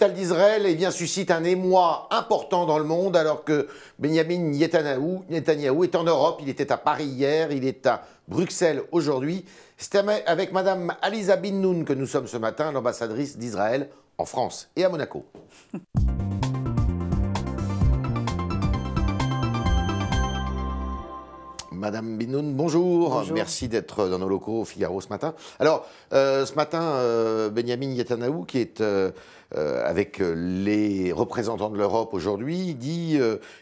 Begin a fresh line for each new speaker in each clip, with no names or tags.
capitale d'Israël suscite un émoi important dans le monde alors que Benjamin Netanyahou est en Europe. Il était à Paris hier, il est à Bruxelles aujourd'hui. C'est avec Madame Aliza Bin-Noun que nous sommes ce matin, l'ambassadrice d'Israël en France et à Monaco. Madame Bin-Noun, bonjour.
Bonjour.
Merci d'être dans nos locaux au Figaro ce matin. Alors, ce matin, Benjamin Netanyahou, qui est avec les représentants de l'Europe aujourd'hui, dit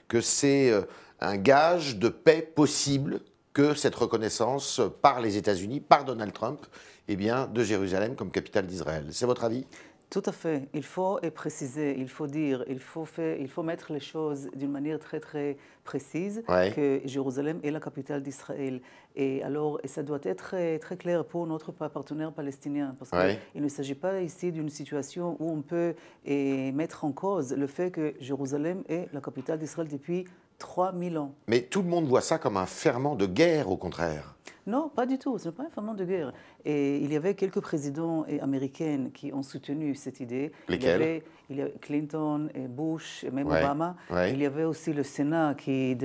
que c'est un gage de paix possible que cette reconnaissance par les États-Unis, par Donald Trump, de Jérusalem comme capitale d'Israël. C'est votre avis ?
Tout à fait. Il faut préciser, il faut dire, il faut mettre les choses d'une manière très très précise, que Jérusalem est la capitale d'Israël. Et alors, ça doit être très clair pour notre partenaire palestinien, parce qu'il ne s'agit pas ici d'une situation où on peut mettre en cause le fait que Jérusalem est la capitale d'Israël depuis 3000 ans.
Mais tout le monde voit ça comme un ferment de guerre, au contraire.
Non, pas du tout. Ce n'est pas un ferment de guerre. Et il y avait quelques présidents américains qui ont soutenu cette idée.
Lesquels ?
Il y avait Clinton, et Bush, et même Obama. Il y avait aussi le Sénat qui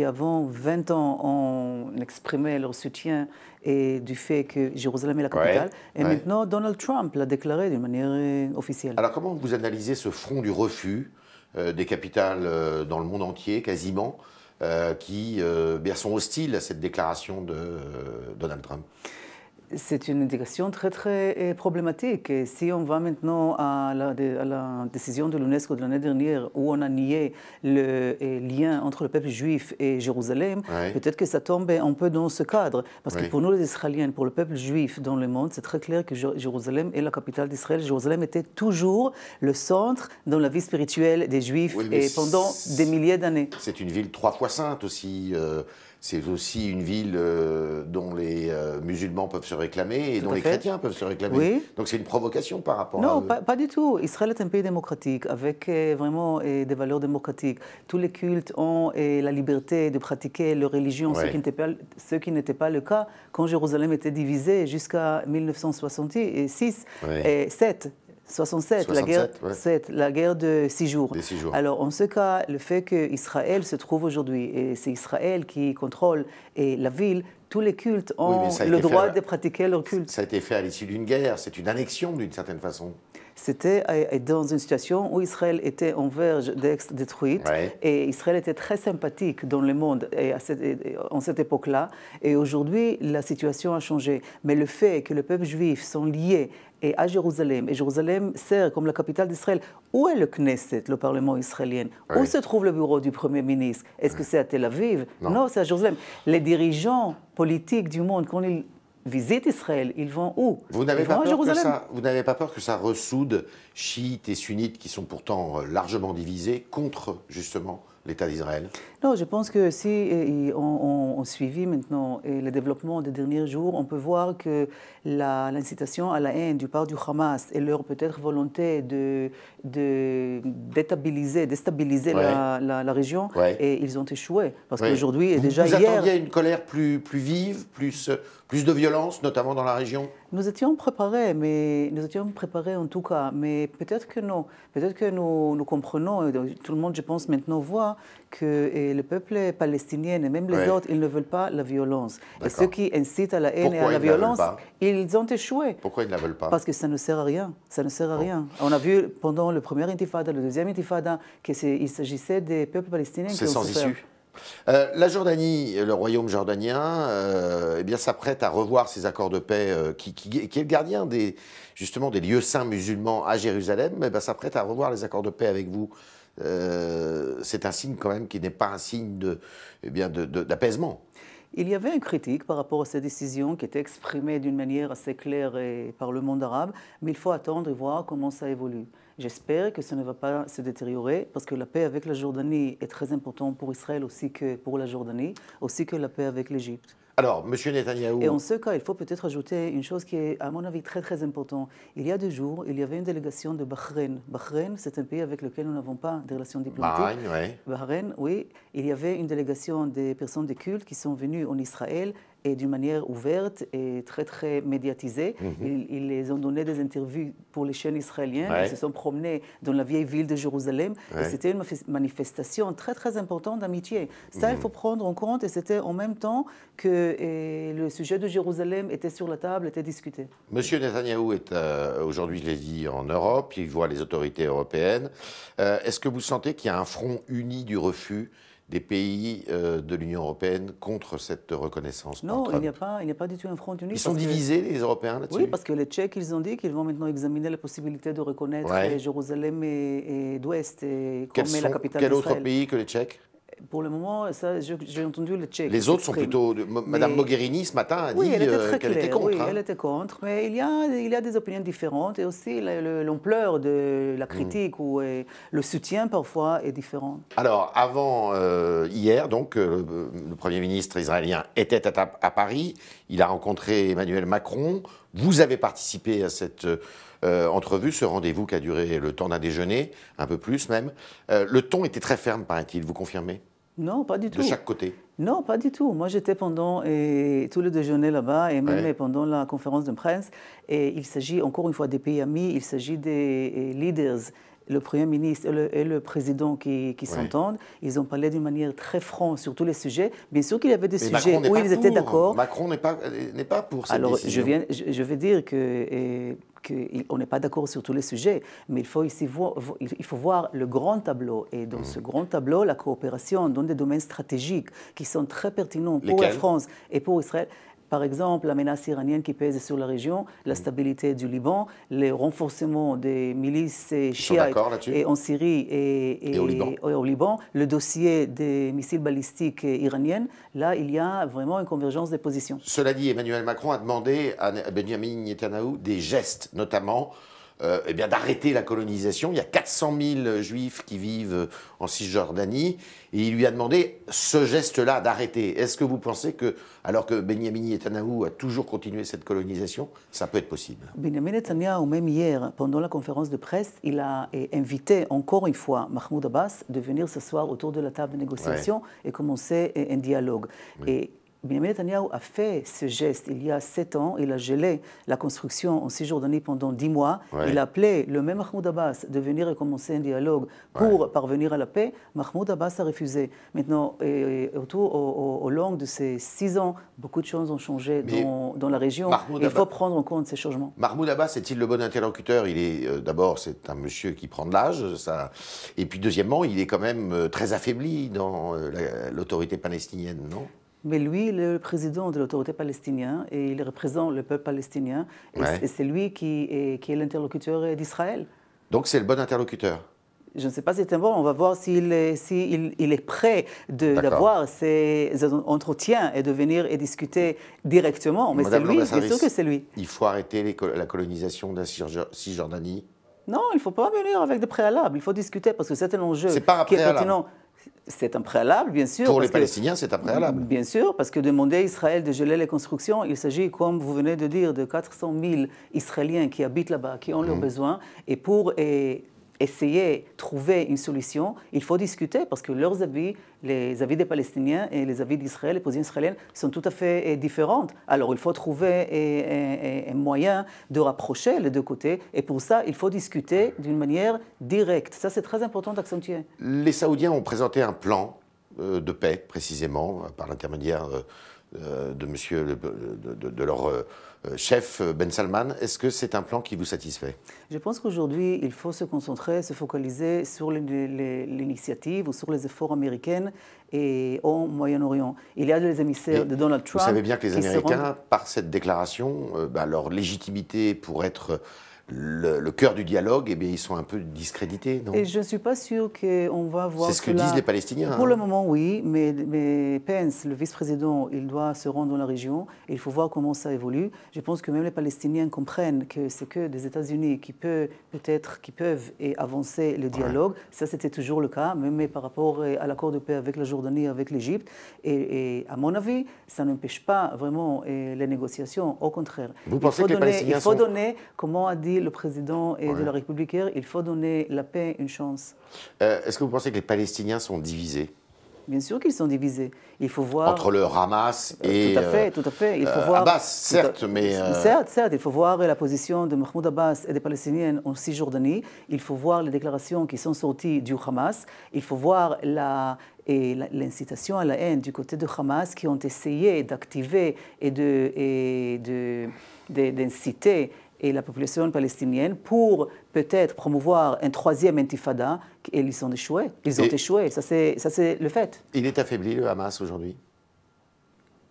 avant 20 ans, ont exprimé leur soutien du fait que Jérusalem est la capitale. Et maintenant, Donald Trump l'a déclaré d'une manière officielle.
Alors, comment vous analysez ce front du refus des capitales dans le monde entier, quasiment, qui sont hostiles à cette déclaration de Donald Trump?
C'est une indication très très problématique. Et si on va maintenant à la décision de l'UNESCO de l'année dernière où on a nié le lien entre le peuple juif et Jérusalem, peut-être que ça tombe un peu dans ce cadre. Parce que pour nous les Israéliens, pour le peuple juif dans le monde, c'est très clair que Jérusalem est la capitale d'Israël. Jérusalem était toujours le centre dans la vie spirituelle des Juifs pendant des milliers d'années.
C'est une ville 3 fois sainte aussi. C'est aussi une ville dont les musulmans peuvent se réclamer et dont les chrétiens peuvent se réclamer. Donc c'est une provocation par rapport à...
Non, pas du tout. Israël est un pays démocratique avec vraiment des valeurs démocratiques. Tous les cultes ont la liberté de pratiquer leur religion, ce qui n'était pas le cas quand Jérusalem était divisée jusqu'à 1966 et 67, la guerre de 6 jours. Alors, en ce cas, le fait qu'Israël se trouve aujourd'hui, et c'est Israël qui contrôle la ville, tous les cultes ont le droit de pratiquer leur culte.
Ça a été fait à l'issue d'une guerre, c'est une annexion d'une certaine façon.
C'était dans une situation où Israël était en verge d'être détruite et Israël était très sympathique dans le monde en cette époque-là. Et aujourd'hui, la situation a changé. Mais le fait que le peuple juif sont liés à Jérusalem, et Jérusalem sert comme la capitale d'Israël, où est le Knesset, le Parlement israélien? Où se trouve le bureau du Premier ministre? Est-ce que c'est à Tel Aviv? Non, c'est à Jérusalem. Les dirigeants politiques du monde, quand ils visitent Israël, ils vont où?
Vous n'avez pas peur que ça ressoude chiites et sunnites qui sont pourtant largement divisés contre justement l'État d'Israël?
Non, je pense que si on suivit maintenant le développement des derniers jours, on peut voir que l'incitation à la haine du part du Hamas et leur peut-être volonté de déstabiliser la région, et ils ont échoué. Parce qu'aujourd'hui, et déjà hier...
Vous attendiez à une colère plus vive, plus de violence, notamment dans la région?
Nous étions préparés, en tout cas, mais peut-être que non. Peut-être que nous comprenons, tout le monde, je pense, maintenant voit que le peuple palestinien et même les autres, ils ne veulent pas la violence. Et ceux qui incitent à la haine et à la violence, ils ont échoué.
Pourquoi ils ne la veulent pas?
Parce que ça ne sert à rien. Ça ne sert à rien. On a vu pendant le premier intifada, le deuxième intifada, qu'il s'agissait des peuples palestiniens qui ont souffert.
C'est sans issue. La Jordanie, le royaume jordanien, s'apprête à revoir ses accords de paix, qui est le gardien justement des lieux saints musulmans à Jérusalem, s'apprête à revoir les accords de paix avec vous. C'est un signe quand même qui n'est pas un signe d'apaisement.
Il y avait une critique par rapport à cette décision qui était exprimée d'une manière assez claire par le monde arabe, mais il faut attendre et voir comment ça évolue. J'espère que ça ne va pas se détériorer, parce que la paix avec la Jordanie est très importante pour Israël aussi que pour la Jordanie, aussi que la paix avec l'Égypte.
Alors, M. Netanyahou...
Et en ce cas, il faut peut-être ajouter une chose qui est, à mon avis, très très importante. Il y a 2 jours, il y avait une délégation de Bahreïn. Bahreïn, c'est un pays avec lequel nous n'avons pas de relations diplomatiques.
Bahreïn,
Bahreïn, oui. Il y avait une délégation des personnes de culte qui sont venues en Israël et d'une manière ouverte et très, très médiatisée. Ils les ont donné des interviews pour les chaînes israéliennes. Ils se sont promenés dans la vieille ville de Jérusalem. Et c'était une manifestation très, très importante d'amitié. Ça, il faut prendre en compte. Et c'était en même temps que le sujet de Jérusalem était sur la table, était discuté.
Monsieur Netanyahou est aujourd'hui, je l'ai dit, en Europe. Il voit les autorités européennes. Est-ce que vous sentez qu'il y a un front uni du refus des pays de l'Union européenne contre cette reconnaissance?
Non, il n'y a pas du tout un front uni.
Ils sont divisés, les Européens, là-dessus?
Oui, parce que les Tchèques, ils ont dit qu'ils vont maintenant examiner la possibilité de reconnaître Jérusalem et d'Ouest comme la capitale d'Israël.
Quel autre pays que les Tchèques?
Pour le moment, ça, j'ai entendu le Tchèque.
Les autres sont plutôt... Madame Mogherini, ce matin, a dit qu'elle était contre.
Oui, elle était contre, mais il y a des opinions différentes et aussi l'ampleur de la critique ou le soutien, parfois, est différent.
Alors, avant hier, donc, le Premier ministre israélien était à Paris. Il a rencontré Emmanuel Macron. Vous avez participé à cette entrevue, ce rendez-vous qui a duré le temps d'un déjeuner, un peu plus même. Le ton était très ferme, paraît-il, vous confirmez?
Non, pas du tout.
De chaque côté?
Non, pas du tout. Moi, j'étais pendant tout le déjeuner là-bas et même pendant la conférence de presse. Et il s'agit encore une fois des pays amis, il s'agit des leaders, le Premier ministre et le président qui s'entendent. Ils ont parlé d'une manière très franche sur tous les sujets. Bien sûr qu'il y avait des sujets où ils étaient d'accord.
Macron n'est pas pour cette décision.
Alors, je vais dire qu'on n'est pas d'accord sur tous les sujets, mais il faut voir le grand tableau. Et dans ce grand tableau, la coopération dans des domaines stratégiques qui sont très pertinents pour la France et pour Israël. Par exemple, la menace iranienne qui pèse sur la région, la stabilité du Liban, le renforcement des milices chiites et en Syrie et au Liban, le dossier des missiles balistiques iraniens. Là, il y a vraiment une convergence des positions.
Cela dit, Emmanuel Macron a demandé à Benjamin Netanyahou des gestes, notamment d'arrêter la colonisation. Il y a 400 000 juifs qui vivent en Cisjordanie et il lui a demandé ce geste-là d'arrêter. Est-ce que vous pensez que, alors que Benjamin Netanyahou a toujours continué cette colonisation, ça peut être possible?
Benjamin Netanyahou, même hier, pendant la conférence de presse, il a invité encore une fois Mahmoud Abbas de venir s'asseoir autour de la table de négociation et commencer un dialogue. Et Benjamin Netanyahou a fait ce geste il y a 7 ans. Il a gelé la construction en Cisjordanie pendant 10 mois. Il a appelé le même Mahmoud Abbas de venir et commencer un dialogue pour parvenir à la paix. Mahmoud Abbas a refusé. Maintenant, au long de ces 6 ans, beaucoup de choses ont changé dans la région. Il faut prendre en compte ces changements.
Mahmoud Abbas est-il le bon interlocuteur? Il est d'abord, c'est un monsieur qui prend de l'âge. Et puis deuxièmement, il est quand même très affaibli dans l'autorité palestinienne, non?
Mais lui, le président de l'autorité palestinienne, et il représente le peuple palestinien, et c'est lui qui est l'interlocuteur d'Israël.
Donc c'est le bon interlocuteur?
Je ne sais pas si c'est bon, on va voir s'il est prêt d'avoir ces entretiens et de venir et discuter directement. Mais c'est lui, bien sûr que c'est lui.
Il faut arrêter la colonisation de la Cisjordanie?
Non, il ne faut pas venir avec des préalables, il faut discuter parce que c'est un enjeu
qui est pertinent.
C'est un préalable, bien sûr.
Pour les Palestiniens, c'est un préalable.
Bien sûr, parce que demander à Israël de geler les constructions, il s'agit, comme vous venez de dire, de 400 000 Israéliens qui habitent là-bas, qui ont leurs besoins. Et pour essayer de trouver une solution, il faut discuter, parce que leurs avis, les avis des Palestiniens et les avis d'Israël, les positions israéliennes, sont tout à fait différentes. Alors, il faut trouver un moyen de rapprocher les deux côtés. Et pour ça, il faut discuter d'une manière directe. Ça, c'est très important d'accentuer.
Les Saoudiens ont présenté un plan de paix, précisément, par l'intermédiaire de leur chef Ben Salman. Est-ce que c'est un plan qui vous satisfait?
Je pense qu'aujourd'hui, il faut se concentrer, se focaliser sur l'initiative ou sur les efforts américains et au Moyen-Orient. Il y a des émissaires de Donald Trump.
Vous savez bien que les Américains, par cette déclaration, leur légitimité pour être le cœur du dialogue, eh bien, ils sont un peu discrédités, non?
Et je ne suis pas sûre qu'on va voir.
C'est ce que disent les Palestiniens.
Pour le moment, oui, mais Pence, le vice-président, il doit se rendre dans la région et il faut voir comment ça évolue. Je pense que même les Palestiniens comprennent que c'est que des États-Unis qui peuvent avancer le dialogue. Ça, c'était toujours le cas, même par rapport à l'accord de paix avec la Jordanie, avec l'Égypte. Et à mon avis, ça n'empêche pas vraiment les négociations. Au contraire.
Vous pensez que les Palestiniens sont...
donner, comment a dit le président de la République hier, il faut donner la paix une chance.
Est-ce que vous pensez que les Palestiniens sont divisés?
Bien sûr qu'ils sont divisés. Il faut voir...
Entre le Hamas et
tout à fait. Il faut voir...
Abbas, certes, mais...
Certes, il faut voir la position de Mahmoud Abbas et des Palestiniens en Cisjordanie. Il faut voir les déclarations qui sont sorties du Hamas. Il faut voir l'incitation à la haine du côté de Hamas qui ont essayé d'activer et d'inciter la population palestinienne pour peut-être promouvoir un troisième intifada, et ils ont échoué. Ils ont échoué, ça c'est le fait.
Il est affaibli, le Hamas, aujourd'hui?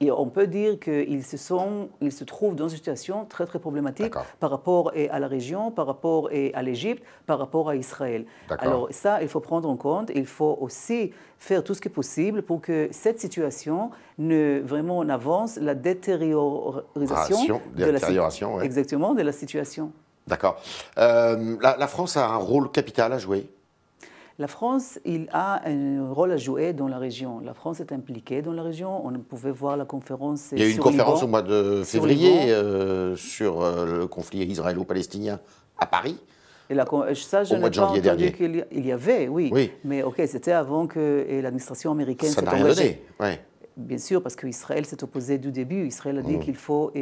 Et on peut dire qu'ils se trouvent dans une situation très, très problématique par rapport à la région, par rapport à l'Égypte, par rapport à Israël. Alors ça, il faut prendre en compte. Il faut aussi faire tout ce qui est possible pour que cette situation vraiment n'avance la détérioration exactement, de la situation.
D'accord. La France a un rôle capital à jouer?
La France, il a un rôle à jouer dans la région. La France est impliquée dans la région. On pouvait voir la conférence.
Il y a eu une conférence au mois de février sur le conflit israélo-palestinien à Paris.
Et ça, je n'ai pas entendu qu'il y avait, oui. Mais ok, c'était avant que l'administration américaine s'est engagée.
Ça n'a rien donné,
Bien sûr, parce qu'Israël s'est opposé du début. Israël a dit qu'il faut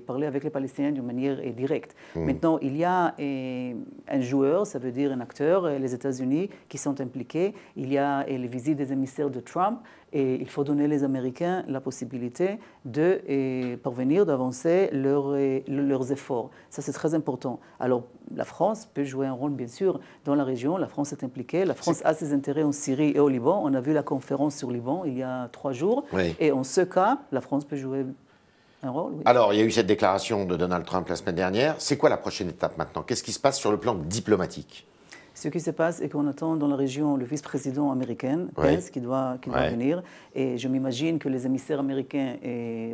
parler avec les Palestiniens d'une manière directe. Maintenant, il y a un joueur, ça veut dire un acteur, les États-Unis, qui sont impliqués. Il y a les visites des émissaires de Trump. Et il faut donner aux Américains la possibilité de parvenir, d'avancer leurs efforts. Ça, c'est très important. Alors, la France peut jouer un rôle, bien sûr, dans la région. La France est impliquée. La France a ses intérêts en Syrie et au Liban. On a vu la conférence sur le Liban il y a 3 jours. Et en ce cas, la France peut jouer un rôle.
Alors, il y a eu cette déclaration de Donald Trump la semaine dernière. C'est quoi la prochaine étape maintenant? Qu'est-ce qui se passe sur le plan diplomatique?
Ce qui se passe est qu'on attend dans la région le vice-président américain, Pence, qui doit venir. Et je m'imagine que les émissaires américains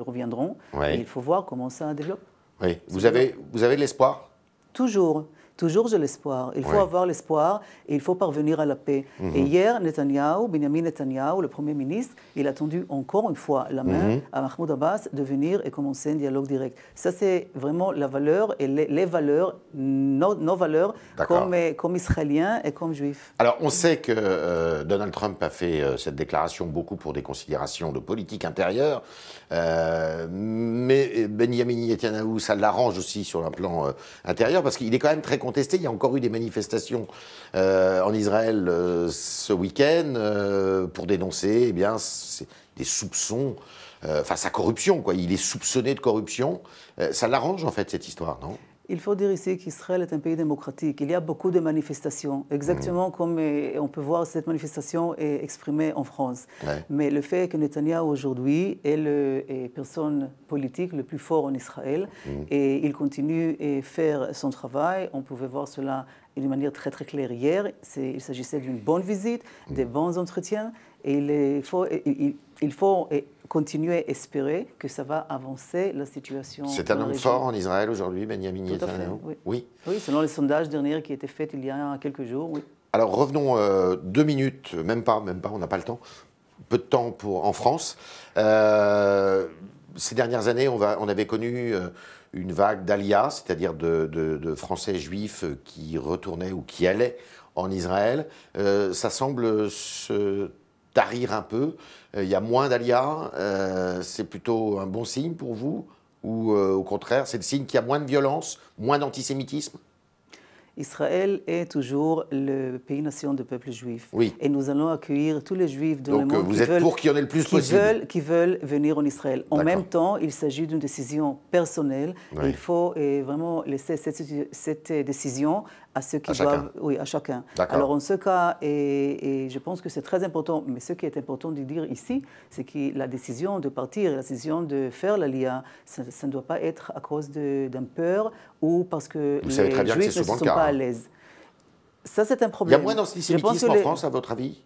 reviendront. Et il faut voir comment ça développe.
Vous avez de l'espoir?
Toujours. Toujours j'ai l'espoir. Il faut avoir l'espoir et il faut parvenir à la paix. Et hier, Benjamin Netanyahou, le Premier ministre, il a tendu encore une fois la main à Mahmoud Abbas de venir et commencer un dialogue direct. Ça, c'est vraiment la valeur et les valeurs, nos valeurs, comme Israéliens et comme Juifs.
Alors, on sait que Donald Trump a fait cette déclaration beaucoup pour des considérations de politique intérieure, mais Benjamin Netanyahou, ça l'arrange aussi sur un plan intérieur, parce qu'il est quand même très contesté. Il y a encore eu des manifestations en Israël ce week-end pour dénoncer des soupçons, sa corruption, quoi. Il est soupçonné de corruption. Ça l'arrange, en fait, cette histoire, non?
Il faut dire ici qu'Israël est un pays démocratique. Il y a beaucoup de manifestations, exactement comme on peut voir cette manifestation est exprimée en France. Mais le fait que Netanyahou aujourd'hui est la personne politique le plus fort en Israël et il continue à faire son travail, on pouvait voir cela d'une manière très très claire hier. Il s'agissait d'une bonne visite, des bons entretiens et il faut continuer à espérer que ça va avancer la situation.
C'est un homme fort en Israël aujourd'hui, Benjamin Netanyahou?
Oui, selon les sondages derniers qui étaient faits il y a quelques jours, oui.
Alors revenons 2 minutes, même pas, on n'a pas le temps, peu de temps en France. Ces dernières années, on avait connu une vague d'Aliyah, c'est-à-dire de Français juifs qui retournaient ou qui allaient en Israël. Ça semble se tarir un peu. Il y a moins d'Aliyah. C'est plutôt un bon signe pour vous? Ou au contraire, c'est le signe qu'il y a moins de violence, moins d'antisémitisme?
Israël est toujours le pays-nation du peuple juif. Et nous allons accueillir tous les juifs dans le monde
vous êtes pour qu'il y en ait le plus possible.
Qui veulent venir en Israël. En même temps, il s'agit d'une décision personnelle. Et il faut vraiment laisser cette décision à ceux qui doivent... Oui, à chacun. Alors en ce cas, et je pense que c'est très important, mais ce qui est important de dire ici, c'est que la décision de partir, la décision de faire l'Aliyah, ça ne doit pas être à cause d'un peur ou parce que les Juifs ne sont pas à l'aise. Ça, c'est un problème.
Il y a moins d'antisémitisme en France, à votre avis,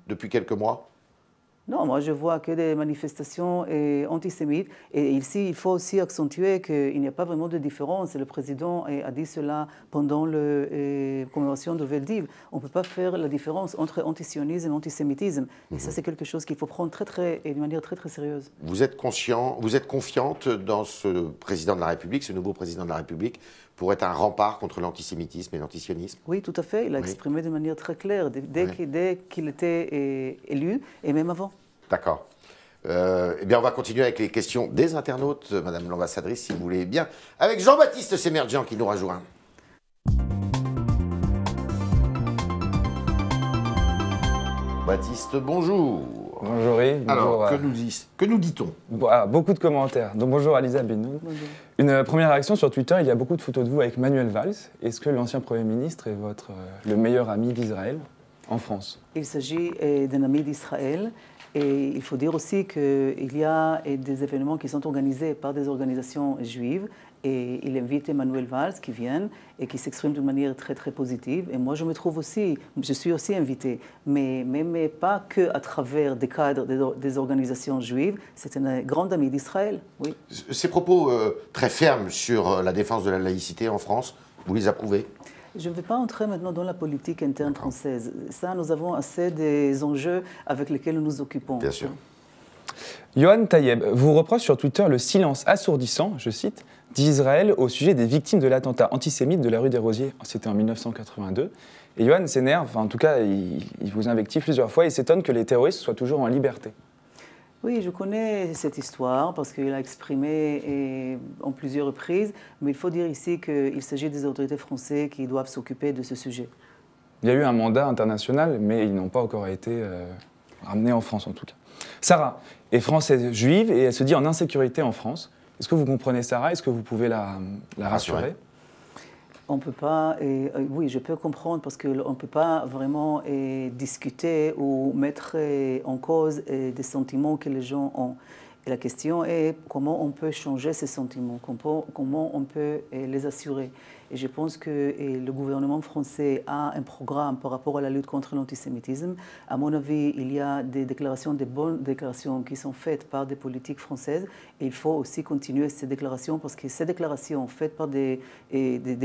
depuis quelques mois?
Non, moi je vois que des manifestations antisémites. Et ici, il faut aussi accentuer qu'il n'y a pas vraiment de différence. Et le président a dit cela pendant la commémoration de Veldiv. On ne peut pas faire la différence entre antisionisme et antisémitisme. Et ça, c'est quelque chose qu'il faut prendre de manière très, très sérieuse.
Vous êtes confiante dans ce président de la République, ce nouveau président de la République, pour être un rempart contre l'antisémitisme et l'antisionisme?
Oui, tout à fait. Il a exprimé de manière très claire dès qu'il était élu et même avant.
D'accord. Eh bien, on va continuer avec les questions des internautes, Madame l'ambassadrice, si vous voulez bien, avec Jean-Baptiste Semerjian qui nous rejoint. Baptiste, bonjour.
Bonjour Yves.
Alors, que nous dit-on?
Beaucoup de commentaires. Donc bonjour Alisa Benoît. Une première réaction sur Twitter, il y a beaucoup de photos de vous avec Manuel Valls. Est-ce que l'ancien Premier ministre est le meilleur ami d'Israël en France?
Il s'agit d'un ami d'Israël. Et il faut dire aussi qu'il y a des événements qui sont organisés par des organisations juives et il invite Manuel Valls qui viennent et qui s'exprime d'une manière très très positive. Et moi je me trouve aussi, je suis aussi invitée, mais pas que à travers des cadres des organisations juives. C'est un grand ami d'Israël, oui.
Ces propos très fermes sur la défense de la laïcité en France, vous les approuvez?
Je ne vais pas entrer maintenant dans la politique interne française. Ça, nous avons assez des enjeux avec lesquels nous nous occupons.
Bien sûr.
Yohann Tayeb vous reproche sur Twitter le silence assourdissant, je cite, d'Israël au sujet des victimes de l'attentat antisémite de la rue des Rosiers. C'était en 1982. Et Yohann s'énerve, enfin, en tout cas, il vous invective plusieurs fois et s'étonne que les terroristes soient toujours en liberté.
Oui, je connais cette histoire parce qu'il a exprimé en plusieurs reprises, mais il faut dire ici qu'il s'agit des autorités françaises qui doivent s'occuper de ce sujet.
Il y a eu un mandat international, mais ils n'ont pas encore été ramenés en France en tout cas. Sarah est française juive et elle se dit en insécurité en France. Est-ce que vous comprenez Sarah? Est-ce que vous pouvez la rassurer?
On peut pas, oui, je peux comprendre parce qu'on ne peut pas vraiment discuter ou mettre en cause des sentiments que les gens ont. Et la question est comment on peut changer ces sentiments, comment on peut les assurer. Et je pense que le gouvernement français a un programme par rapport à la lutte contre l'antisémitisme. À mon avis, il y a des bonnes déclarations qui sont faites par des politiques françaises. Et il faut aussi continuer ces déclarations parce que ces déclarations faites par des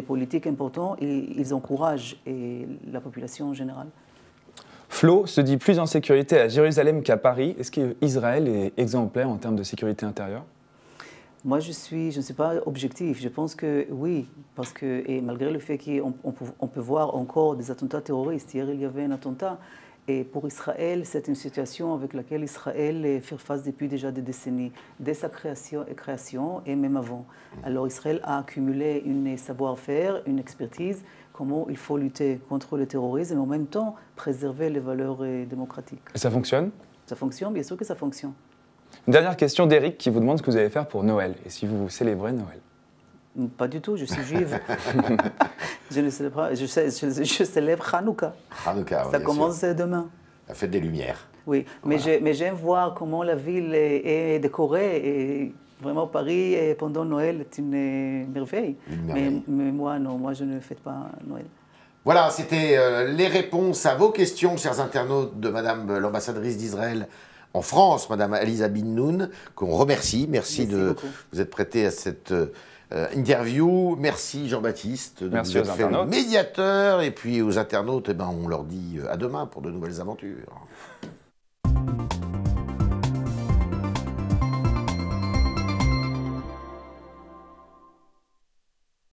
politiques importants, ils encouragent la population en général.
Flo se dit plus en sécurité à Jérusalem qu'à Paris. Est-ce qu'Israël est exemplaire en termes de sécurité intérieure?
Moi, je ne suis pas objectif. Je pense que oui, parce que et malgré le fait qu'on peut voir encore des attentats terroristes, hier il y avait un attentat, et pour Israël, c'est une situation avec laquelle Israël fait face depuis déjà des décennies, dès sa création et même avant. Alors Israël a accumulé un savoir-faire, une expertise, comment il faut lutter contre le terrorisme et en même temps préserver les valeurs démocratiques.
Et ça fonctionne? Ça
fonctionne, bien sûr que ça fonctionne.
Une dernière question d'Éric qui vous demande ce que vous allez faire pour Noël et si vous célébrez Noël.
Pas du tout, je suis juive. Je célèbre Hanouka.
Hanouka,
ça commence demain.
La fête des Lumières.
Oui, voilà. mais j'aime voir comment la ville est décorée. Et vraiment, Paris, pendant Noël, est une merveille. Mais moi, non, moi, je ne fête pas Noël.
Voilà, c'était les réponses à vos questions, chers internautes, de Madame l'ambassadrice d'Israël en France, Madame Alisa Benoût, qu'on remercie. Merci de vous être prêté à cette interview. Merci Jean-Baptiste de vous être fait le médiateur. Et puis aux internautes, on leur dit à demain pour de nouvelles aventures.